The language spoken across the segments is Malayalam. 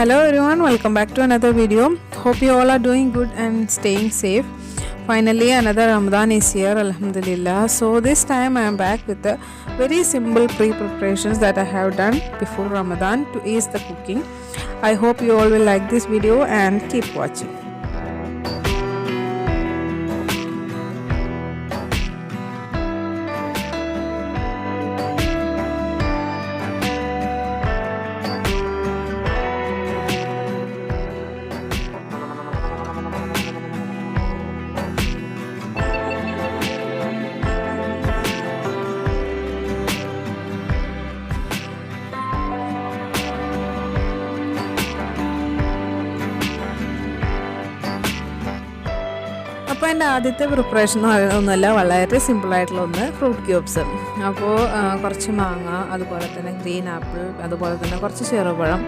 Hello everyone, welcome back to another video. Hope you all are doing good and staying safe. Finally another Ramadan is here, alhamdulillah. So this time I am back with the very simple pre-preparations that I have done before Ramadan to ease the cooking. I hope you all will like this video and keep watching. അപ്പോൾ എൻ്റെ ആദ്യത്തെ പ്രിപ്പറേഷൻ ഒന്നുമല്ല, വളരെ സിമ്പിളായിട്ടുള്ള ഒന്ന് ഫ്രൂട്ട് ക്യൂബ്സ്. അപ്പോൾ കുറച്ച് മാങ്ങ, അതുപോലെ തന്നെ ഗ്രീൻ ആപ്പിൾ, അതുപോലെ തന്നെ കുറച്ച് ചെറുപഴം,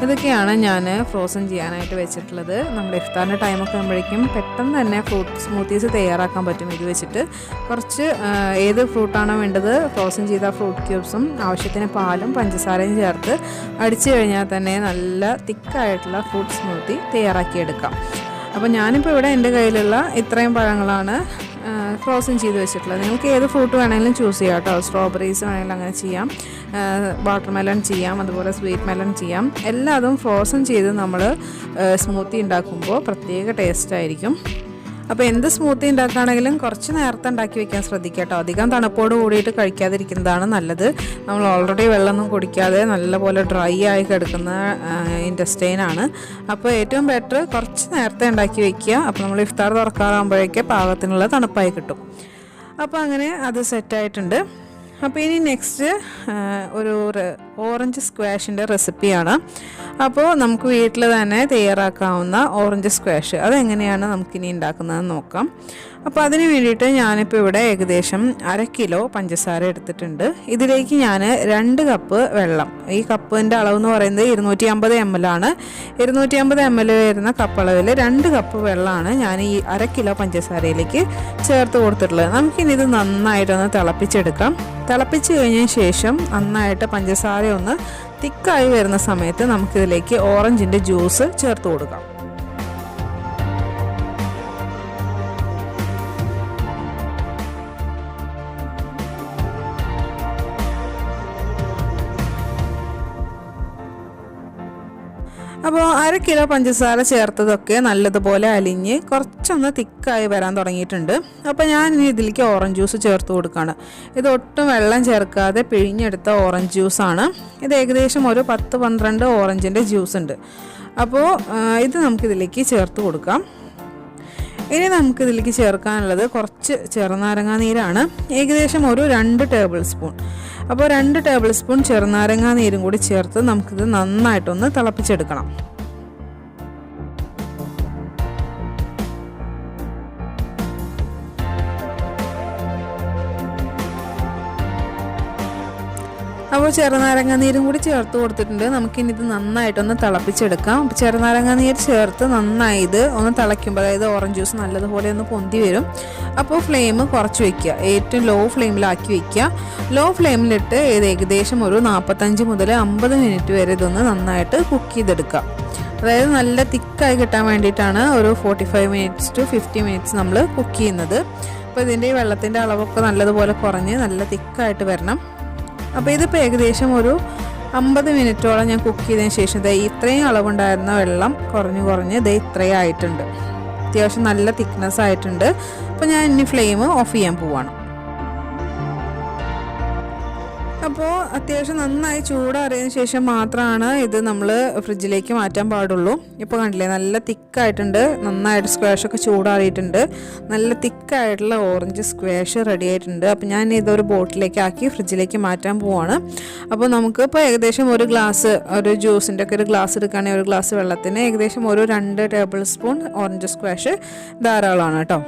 ഇതൊക്കെയാണ് ഞാൻ ഫ്രോസൺ ചെയ്യാനായിട്ട് വെച്ചിട്ടുള്ളത്. നമ്മുടെ ഇഫ്താറിൻ്റെ ടൈമൊക്കെ ആകുമ്പോഴേക്കും പെട്ടെന്ന് തന്നെ ഫ്രൂട്ട് സ്മൂത്തീസ് തയ്യാറാക്കാൻ പറ്റും ഇത് വെച്ചിട്ട്. കുറച്ച് ഏത് ഫ്രൂട്ടാണോ വേണ്ടത് ഫ്രോസൺ ചെയ്ത ഫ്രൂട്ട് ക്യൂബ്സും ആവശ്യത്തിന് പാലും പഞ്ചസാരയും ചേർത്ത് അടിച്ചു കഴിഞ്ഞാൽ തന്നെ നല്ല തിക്കായിട്ടുള്ള ഫ്രൂട്ട് സ്മൂത്തി തയ്യാറാക്കിയെടുക്കാം. അപ്പോൾ ഞാനിപ്പോൾ ഇവിടെ എൻ്റെ കയ്യിലുള്ള ഇത്രയും പഴങ്ങളാണ് ഫ്രോസൺ ചെയ്ത് വെച്ചിട്ടുള്ളത്. നിങ്ങൾക്ക് ഏത് ഫ്രൂട്ട് വേണമെങ്കിലും ചൂസ് ചെയ്യാം കേട്ടോ. സ്ട്രോബെറീസ് വേണമെങ്കിലും അങ്ങനെ ചെയ്യാം, വാട്ടർ മെലൺ ചെയ്യാം, അതുപോലെ സ്വീറ്റ് മെലൺ ചെയ്യാം. എല്ലാതും ഫ്രോസൺ ചെയ്ത് നമ്മൾ സ്മൂത്തി ഉണ്ടാക്കുമ്പോൾ പ്രത്യേക ടേസ്റ്റ് ആയിരിക്കും. അപ്പോൾ എന്ത് സ്മൂത്തി ഉണ്ടാക്കുകയാണെങ്കിലും കുറച്ച് നേരത്തെ ഉണ്ടാക്കി വെക്കാൻ ശ്രദ്ധിക്കുക കേട്ടോ. അധികം തണുപ്പോട് കൂടിയിട്ട് കഴിക്കാതിരിക്കുന്നതാണ് നല്ലത്. നമ്മൾ ഓൾറെഡി വെള്ളമൊന്നും കുടിക്കാതെ നല്ലപോലെ ഡ്രൈ ആയി കിടക്കുന്ന ഇൻറ്റസ്റ്റൈനാണ്. അപ്പോൾ ഏറ്റവും ബെറ്റർ കുറച്ച് നേരത്തെ ഉണ്ടാക്കി വെക്കുക. അപ്പോൾ നമ്മൾ ഇഫ്താർ തുറക്കാറാകുമ്പോഴേക്ക് പാകത്തിനുള്ള തണുപ്പായി കിട്ടും. അപ്പോൾ അങ്ങനെ അത് സെറ്റായിട്ടുണ്ട്. അപ്പോൾ ഇനി നെക്സ്റ്റ് ഒരു ഓറഞ്ച് സ്ക്വാഷിൻ്റെ റെസിപ്പിയാണ്. അപ്പോൾ നമുക്ക് വീട്ടിൽ തന്നെ തയ്യാറാക്കാവുന്ന ഓറഞ്ച് സ്ക്വാഷ് അതെങ്ങനെയാണ് നമുക്കിനി ഉണ്ടാക്കുന്നതെന്ന് നോക്കാം. അപ്പോൾ അതിന് വേണ്ടിയിട്ട് ഞാനിപ്പോൾ ഇവിടെ ഏകദേശം 1/2 കിലോ പഞ്ചസാര എടുത്തിട്ടുണ്ട്. ഇതിലേക്ക് ഞാൻ 2 കപ്പ് വെള്ളം, ഈ കപ്പിൻ്റെ അളവെന്ന് പറയുന്നത് 250 ml ആണ്. 250 ml വരുന്ന കപ്പ് അളവിൽ 2 കപ്പ് വെള്ളമാണ് ഞാൻ ഈ 1/2 കിലോ പഞ്ചസാരയിലേക്ക് ചേർത്ത് കൊടുത്തിട്ടുള്ളത്. നമുക്കിനി ഇത് നന്നായിട്ടൊന്ന് തിളപ്പിച്ചെടുക്കാം. തിളപ്പിച്ച് കഴിഞ്ഞതിന് ശേഷം നന്നായിട്ട് പഞ്ചസാര ഒന്ന് തിക്കായി വരുന്ന സമയത്ത് നമുക്കിതിലേക്ക് ഓറഞ്ചിൻ്റെ ജ്യൂസ് ചേർത്ത് കൊടുക്കാം. അപ്പോൾ 1/2 കിലോ പഞ്ചസാര ചേർത്തതൊക്കെ നല്ലതുപോലെ അലിഞ്ഞ് കുറച്ചൊന്ന് തിക്കായി വരാൻ തുടങ്ങിയിട്ടുണ്ട്. അപ്പോൾ ഞാൻ ഇനി ഇതിലേക്ക് ഓറഞ്ച് ജ്യൂസ് ചേർത്ത് കൊടുക്കുകയാണ്. ഇത് ഒട്ടും വെള്ളം ചേർക്കാതെ പിഴിഞ്ഞെടുത്ത ഓറഞ്ച് ജ്യൂസാണ്. ഇത് ഏകദേശം ഒരു 10-12 ഓറഞ്ചിൻ്റെ ജ്യൂസ് ഉണ്ട്. അപ്പോൾ ഇത് നമുക്കിതിലേക്ക് ചേർത്ത് കൊടുക്കാം. ഇനി നമുക്കിതിലേക്ക് ചേർക്കാനുള്ളത് കുറച്ച് ചെറുനാരങ്ങാ നീരാണ്. ഏകദേശം ഒരു 2 ടേബിൾ സ്പൂൺ. അപ്പോൾ 2 ടേബിൾ സ്പൂൺ ചെറുനാരങ്ങാ നീരും കൂടി ചേർത്ത് നമുക്കിത് നന്നായിട്ടൊന്ന് തിളപ്പിച്ചെടുക്കണം. അപ്പോൾ ചെറുനാരങ്ങ നീരും കൂടി ചേർത്ത് കൊടുത്തിട്ടുണ്ട്. നമുക്കിനി ഇത് നന്നായിട്ടൊന്ന് തിളപ്പിച്ചെടുക്കാം. ചെറുനാരങ്ങ നീര് ചേർത്ത് നന്നായി ഇത് ഒന്ന് തിളയ്ക്കുമ്പോൾ, അതായത് ഓറഞ്ച് ജ്യൂസ് നല്ലതുപോലെ ഒന്ന് പൊന്തി വരും. അപ്പോൾ ഫ്ലെയിം കുറച്ച് വയ്ക്കുക, ഏറ്റവും ലോ ഫ്ലെയിമിലാക്കി വയ്ക്കുക. ലോ ഫ്ലെയിമിലിട്ട് ഇത് ഏകദേശം ഒരു 45 മുതൽ 50 മിനിറ്റ് വരെ ഇതൊന്ന് നന്നായിട്ട് കുക്ക് ചെയ്തെടുക്കുക. അതായത് നല്ല തിക്കായി കിട്ടാൻ വേണ്ടിയിട്ടാണ് ഒരു 45 മിനിറ്റ്സ് ടു 50 മിനിറ്റ്സ് നമ്മൾ കുക്ക് ചെയ്യുന്നത്. അപ്പോൾ ഇതിൻ്റെ ഈ വെള്ളത്തിൻ്റെ അളവൊക്കെ നല്ലതുപോലെ കുറഞ്ഞ് നല്ല തിക്കായിട്ട് വരണം. അപ്പോൾ ഇതിപ്പോൾ ഏകദേശം ഒരു 50 മിനിറ്റോളം ഞാൻ കുക്ക് ചെയ്തതിന് ശേഷം ഇത്രയും അളവുണ്ടായിരുന്ന വെള്ളം കുറഞ്ഞ് ഇത്രയും ആയിട്ടുണ്ട്. അത്യാവശ്യം നല്ല തിക്നെസ് ആയിട്ടുണ്ട്. അപ്പോൾ ഞാൻ ഇനി ഫ്ലെയിം ഓഫ് ചെയ്യാൻ പോവാണ്. അപ്പോൾ അത്യാവശ്യം നന്നായി ചൂടാറിയതിന് ശേഷം മാത്രമാണ് ഇത് നമ്മൾ ഫ്രിഡ്ജിലേക്ക് മാറ്റാൻ പാടുള്ളൂ. ഇപ്പോൾ കണ്ടില്ലേ, നല്ല തിക്കായിട്ടുണ്ട്. നന്നായിട്ട് സ്ക്വാഷൊക്കെ ചൂടാറിയിട്ടുണ്ട്. നല്ല തിക്കായിട്ടുള്ള ഓറഞ്ച് സ്ക്വാഷ് റെഡി ആയിട്ടുണ്ട്. അപ്പോൾ ഞാൻ ഇതൊരു ബോട്ടിലേക്ക് ആക്കി ഫ്രിഡ്ജിലേക്ക് മാറ്റാൻ പോവാണ്. അപ്പോൾ നമുക്കിപ്പോൾ ഏകദേശം ഒരു ഗ്ലാസ്, ഒരു ജ്യൂസിൻ്റെ ഒക്കെ ഒരു ഗ്ലാസ് എടുക്കുകയാണെങ്കിൽ ഒരു ഗ്ലാസ് വെള്ളത്തിന് ഏകദേശം ഒരു 2 ടേബിൾ സ്പൂൺ ഓറഞ്ച് സ്ക്വാഷ് ധാരാളമാണ് കേട്ടോ.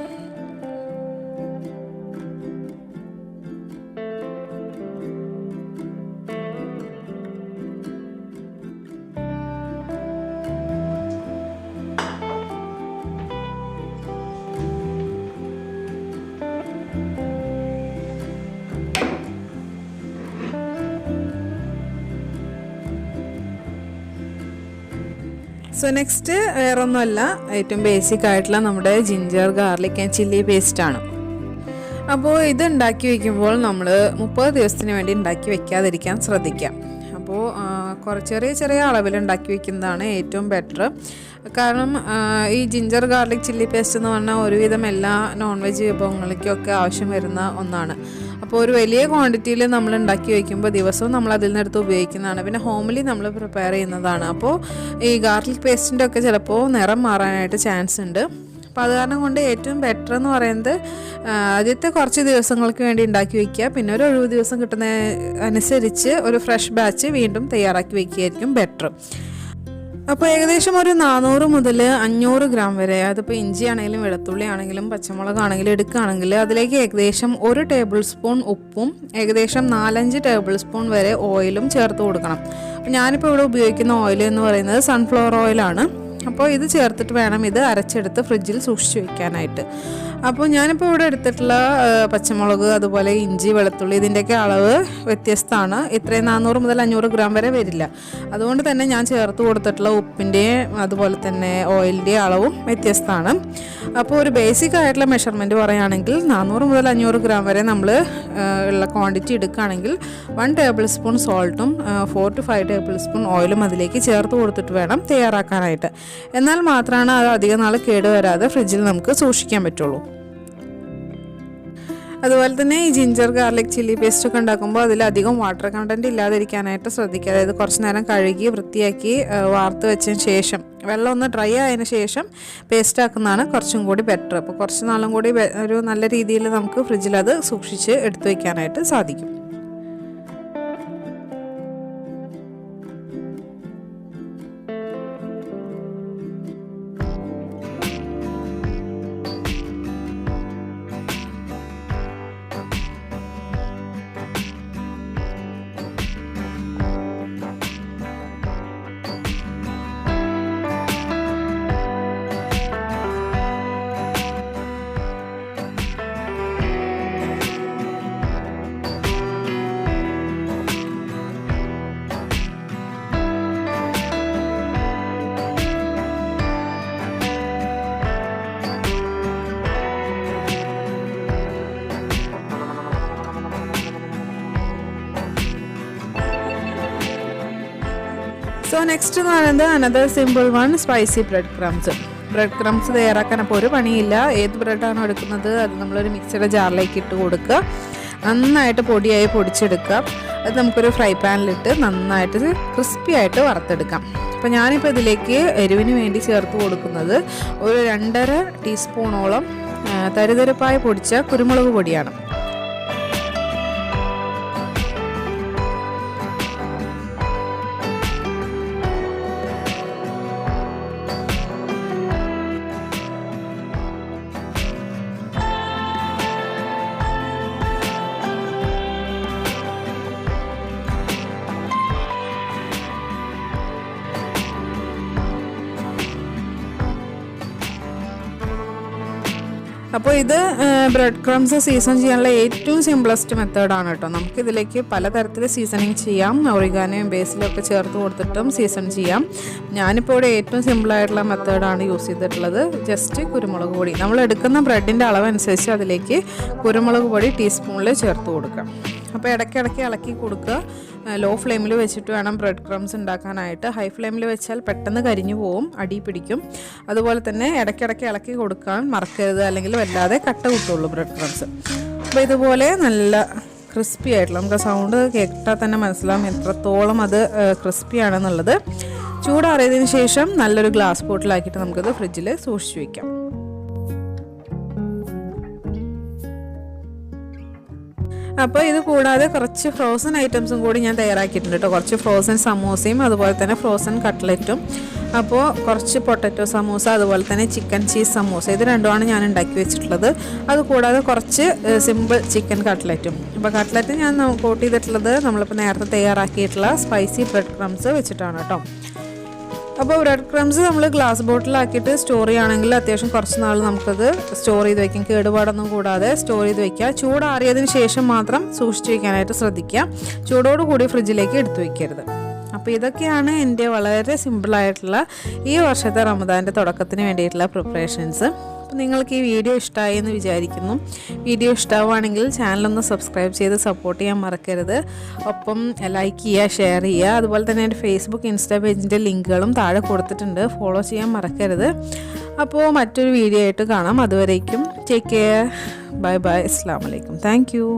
സോ നെക്സ്റ്റ് വേറൊന്നുമല്ല, ഏറ്റവും ബേസിക് ആയിട്ടുള്ള നമ്മുടെ ജിഞ്ചർ ഗാർലിക് ആൻഡ് ചില്ലി പേസ്റ്റാണ്. അപ്പോൾ ഇത് ഉണ്ടാക്കി വയ്ക്കുമ്പോൾ നമ്മൾ 30 ദിവസത്തിന് വേണ്ടി ഉണ്ടാക്കി വയ്ക്കാതിരിക്കാൻ ശ്രദ്ധിക്കാം. അപ്പോൾ ചെറിയ ചെറിയ അളവിൽ ഉണ്ടാക്കി വയ്ക്കുന്നതാണ് ഏറ്റവും ബെറ്റർ. കാരണം ഈ ജിഞ്ചർ ഗാർലിക് ചില്ലി പേസ്റ്റ് എന്ന് പറഞ്ഞാൽ ഒരുവിധം എല്ലാ നോൺ വെജ് വിഭവങ്ങൾക്കൊക്കെ ആവശ്യം വരുന്ന ഒന്നാണ്. അപ്പോൾ ഒരു വലിയ ക്വാണ്ടിറ്റിയിൽ നമ്മൾ ഉണ്ടാക്കി വയ്ക്കുമ്പോൾ ദിവസവും നമ്മൾ അതിൽ നിന്നെടുത്ത് ഉപയോഗിക്കുന്നതാണ്. പിന്നെ ഹോംലി നമ്മൾ പ്രിപ്പയർ ചെയ്യുന്നതാണ്. അപ്പോൾ ഈ ഗാർലിക് പേസ്റ്റിൻ്റെ ഒക്കെ ചിലപ്പോൾ നിറം മാറാനായിട്ട് ചാൻസ് ഉണ്ട്. അപ്പോൾ അത് കാരണം കൊണ്ട് ഏറ്റവും ബെറ്റർ എന്ന് പറയുന്നത് ആദ്യത്തെ കുറച്ച് ദിവസങ്ങൾക്ക് വേണ്ടി ഉണ്ടാക്കി വയ്ക്കുക. പിന്നെ ഒരു ഒഴിവ് ദിവസം കിട്ടുന്ന അനുസരിച്ച് ഒരു ഫ്രഷ് ബാച്ച് വീണ്ടും തയ്യാറാക്കി വയ്ക്കുകയായിരിക്കും ബെറ്റർ. അപ്പോൾ ഏകദേശം ഒരു 400 മുതൽ 500 ഗ്രാം വരെ, അതിപ്പോൾ ഇഞ്ചി ആണെങ്കിലും വെളുത്തുള്ളി ആണെങ്കിലും പച്ചമുളകാണെങ്കിലും എടുക്കുകയാണെങ്കിൽ അതിലേക്ക് ഏകദേശം 1 ടേബിൾ സ്പൂൺ ഉപ്പും ഏകദേശം 4-5 ടേബിൾ സ്പൂൺ വരെ ഓയിലും ചേർത്ത് കൊടുക്കണം. അപ്പോൾ ഞാനിപ്പോൾ ഇവിടെ ഉപയോഗിക്കുന്ന ഓയിൽ എന്ന് പറയുന്നത് സൺഫ്ലവർ ഓയിലാണ്. അപ്പോൾ ഇത് ചേർത്തിട്ട് വേണം ഇത് അരച്ചെടുത്ത് ഫ്രിഡ്ജിൽ സൂക്ഷിച്ച് വയ്ക്കാനായിട്ട്. അപ്പോൾ ഞാനിപ്പോൾ ഇവിടെ എടുത്തിട്ടുള്ള പച്ചമുളക് അതുപോലെ ഇഞ്ചി വെളുത്തുള്ളി ഇതിൻ്റെയൊക്കെ അളവ് വ്യത്യസ്തമാണ്. ഇത്രയും 400 മുതൽ 500 ഗ്രാം വരെ വരില്ല. അതുകൊണ്ട് തന്നെ ഞാൻ ചേർത്ത് കൊടുത്തിട്ടുള്ള ഉപ്പിൻ്റെയും അതുപോലെ തന്നെ ഓയിലിൻ്റെയും അളവും വ്യത്യസ്തമാണ്. അപ്പോൾ ഒരു ബേസിക് ആയിട്ടുള്ള മെഷർമെൻറ്റ് പറയുകയാണെങ്കിൽ 400 മുതൽ 500 ഗ്രാം വരെ നമ്മൾ ഉള്ള ക്വാണ്ടിറ്റി എടുക്കുകയാണെങ്കിൽ 1 ടേബിൾ സ്പൂൺ സോൾട്ടും 4 to 5 ടേബിൾ സ്പൂൺ ഓയിലും അതിലേക്ക് ചേർത്ത് കൊടുത്തിട്ട് വേണം തയ്യാറാക്കാനായിട്ട്. എന്നാൽ മാത്രമാണ് അത് അധികം നാൾ കേടുവരാതെ ഫ്രിഡ്ജിൽ നമുക്ക് സൂക്ഷിക്കാൻ പറ്റുള്ളൂ. അതുപോലെ തന്നെ ഈ ജിഞ്ചർ ഗാർലിക് ചില്ലി പേസ്റ്റ് ഒക്കെ ഉണ്ടാക്കുമ്പോൾ അതിലധികം വാട്ടർ കണ്ടൻറ്റ് ഇല്ലാതിരിക്കാനായിട്ട് ശ്രദ്ധിക്കുക. അതായത് കുറച്ച് നേരം കഴുകി വൃത്തിയാക്കി വാർത്ത് വെച്ചതിന് ശേഷം വെള്ളം ഒന്ന് ഡ്രൈ ആയതിനു ശേഷം പേസ്റ്റ് ആക്കുന്നതാണ് കുറച്ചും കൂടി ബെറ്റർ. അപ്പോൾ കുറച്ച് നാളും കൂടി ഒരു നല്ല രീതിയിൽ നമുക്ക് ഫ്രിഡ്ജിൽ അത് സൂക്ഷിച്ച് എടുത്തു വയ്ക്കാനായിട്ട് സാധിക്കും. സോ നെക്സ്റ്റ് എന്ന് പറയുന്നത് another simple one, spicy bread crumbs. Bread crumbs തയ്യാറാക്കാൻ അപ്പോൾ ഒരു പണിയില്ല. ഏത് ബ്രെഡാണോ എടുക്കുന്നത് അത് നമ്മളൊരു മിക്സിയുടെ ജാറിലേക്ക് ഇട്ട് കൊടുക്കുക. നന്നായിട്ട് പൊടിയായി പൊടിച്ചെടുക്കുക. അത് നമുക്കൊരു ഫ്രൈ പാനിലിട്ട് നന്നായിട്ട് ക്രിസ്പി ആയിട്ട് വറുത്തെടുക്കാം. അപ്പോൾ ഞാനിപ്പോൾ ഇതിലേക്ക് എരിവിന് വേണ്ടി ചേർത്ത് കൊടുക്കുന്നത് ഒരു 2.5 ടീസ്പൂണോളം തരിതരിപ്പായി പൊടിച്ച കുരുമുളക് പൊടിയാണ്. അപ്പോൾ ഇത് ബ്രെഡ് ക്രംസ് സീസൺ ചെയ്യാനുള്ള ഏറ്റവും സിംപ്ലസ്റ്റ് മെത്തേഡാണ് കേട്ടോ. നമുക്കിതിലേക്ക് പലതരത്തിൽ സീസണിങ് ചെയ്യാം. ഒറിഗാനോയും ബേസിലും ഒക്കെ ചേർത്ത് കൊടുത്തിട്ടും സീസൺ ചെയ്യാം. ഞാനിപ്പോൾ ഇവിടെ ഏറ്റവും സിമ്പിളായിട്ടുള്ള മെത്തേഡാണ് യൂസ് ചെയ്തിട്ടുള്ളത്. ജസ്റ്റ് കുരുമുളക് പൊടി, നമ്മൾ എടുക്കുന്ന ബ്രെഡിൻ്റെ അളവനുസരിച്ച് അതിലേക്ക് കുരുമുളക് പൊടി ടീസ്പൂണിൽ ചേർത്ത് കൊടുക്കാം. അപ്പോൾ ഇടയ്ക്കിടയ്ക്ക് ഇളക്കി കൊടുക്കുക. ലോ ഫ്ലെയിമിൽ വെച്ചിട്ട് വേണം ബ്രെഡ് ക്രംസ് ഉണ്ടാക്കാനായിട്ട്. ഹൈ ഫ്ലെയിമിൽ വെച്ചാൽ പെട്ടെന്ന് കരിഞ്ഞു പോവും, അടി പിടിക്കും. അതുപോലെ തന്നെ ഇടയ്ക്കിടയ്ക്ക് ഇളക്കി കൊടുക്കാൻ മറക്കരുത്, അല്ലെങ്കിൽ വല്ലാതെ കട്ട കിട്ടുള്ളൂ ബ്രെഡ് ക്രംസ്. അപ്പോൾ ഇതുപോലെ നല്ല ക്രിസ്പി ആയിട്ടുള്ള, നമുക്ക് സൗണ്ട് കേട്ടാൽ തന്നെ മനസ്സിലാവും എത്രത്തോളം അത് ക്രിസ്പിയാണെന്നുള്ളത്. ചൂടാറിയതിന് ശേഷം നല്ലൊരു ഗ്ലാസ് ബോട്ടിലാക്കിയിട്ട് നമുക്കത് ഫ്രിഡ്ജിൽ സൂക്ഷിച്ച് വയ്ക്കാം. അപ്പോൾ ഇത് കൂടാതെ കുറച്ച് ഫ്രോസൺ ഐറ്റംസും കൂടി ഞാൻ തയ്യാറാക്കിയിട്ടുണ്ട് കേട്ടോ. കുറച്ച് ഫ്രോസൺ സമൂസയും അതുപോലെ തന്നെ ഫ്രോസൺ കട്ട്ലറ്റും. അപ്പോൾ കുറച്ച് പൊട്ടറ്റോ സമൂസ അതുപോലെ തന്നെ ചിക്കൻ ചീസ് സമൂസ, ഇത് രണ്ടുമാണ് ഞാൻ ഉണ്ടാക്കി വെച്ചിട്ടുള്ളത്. അതുകൂടാതെ കുറച്ച് സിമ്പിൾ ചിക്കൻ കട്ട്ലറ്റും. അപ്പോൾ കട്ട്ലറ്റ് ഞാൻ കോട്ട് ചെയ്തിട്ടുള്ളത് നമ്മളിപ്പോൾ നേരത്തെ തയ്യാറാക്കിയിട്ടുള്ള സ്പൈസി ബ്രെഡ് ക്രംസ് വെച്ചിട്ടാണ് കേട്ടോ. അപ്പോൾ ബ്രെഡ് ക്രംസ് നമ്മൾ ഗ്ലാസ് ബോട്ടിലാക്കിയിട്ട് സ്റ്റോർ ചെയ്യുകയാണെങ്കിൽ അത്യാവശ്യം കുറച്ച് നാൾ നമുക്കത് സ്റ്റോർ ചെയ്ത് വയ്ക്കും. കേടുപാടൊന്നും കൂടാതെ സ്റ്റോർ ചെയ്ത് വയ്ക്കുക. ചൂടാറിയതിന് ശേഷം മാത്രം സൂക്ഷിച്ച് വയ്ക്കാനായിട്ട് ശ്രദ്ധിക്കുക. ചൂടോടുകൂടി ഫ്രിഡ്ജിലേക്ക് എടുത്തു വയ്ക്കരുത്. അപ്പോൾ ഇതൊക്കെയാണ് എൻ്റെ വളരെ സിമ്പിളായിട്ടുള്ള ഈ വർഷത്തെ റമദാൻ്റെ തുടക്കത്തിന് വേണ്ടിയിട്ടുള്ള പ്രിപ്പറേഷൻസ്. അപ്പോൾ നിങ്ങൾക്ക് ഈ വീഡിയോ ഇഷ്ടമായി എന്ന് വിചാരിക്കുന്നു. വീഡിയോ ഇഷ്ടമാവുകയാണെങ്കിൽ ചാനലൊന്ന് സബ്സ്ക്രൈബ് ചെയ്ത് സപ്പോർട്ട് ചെയ്യാൻ മറക്കരുത്. ഒപ്പം ലൈക്ക് ചെയ്യുക, ഷെയർ ചെയ്യുക. അതുപോലെ തന്നെ എൻ്റെ ഫേസ്ബുക്ക്, ഇൻസ്റ്റാ പേജിൻ്റെ ലിങ്കുകളും താഴെ കൊടുത്തിട്ടുണ്ട്, ഫോളോ ചെയ്യാൻ മറക്കരുത്. അപ്പോൾ മറ്റൊരു വീഡിയോ ആയിട്ട് കാണാം. അതുവരേക്കും ടേക്ക് കെയർ, ബൈ ബൈ, അസ്സലാമു അലൈക്കും, താങ്ക് യു.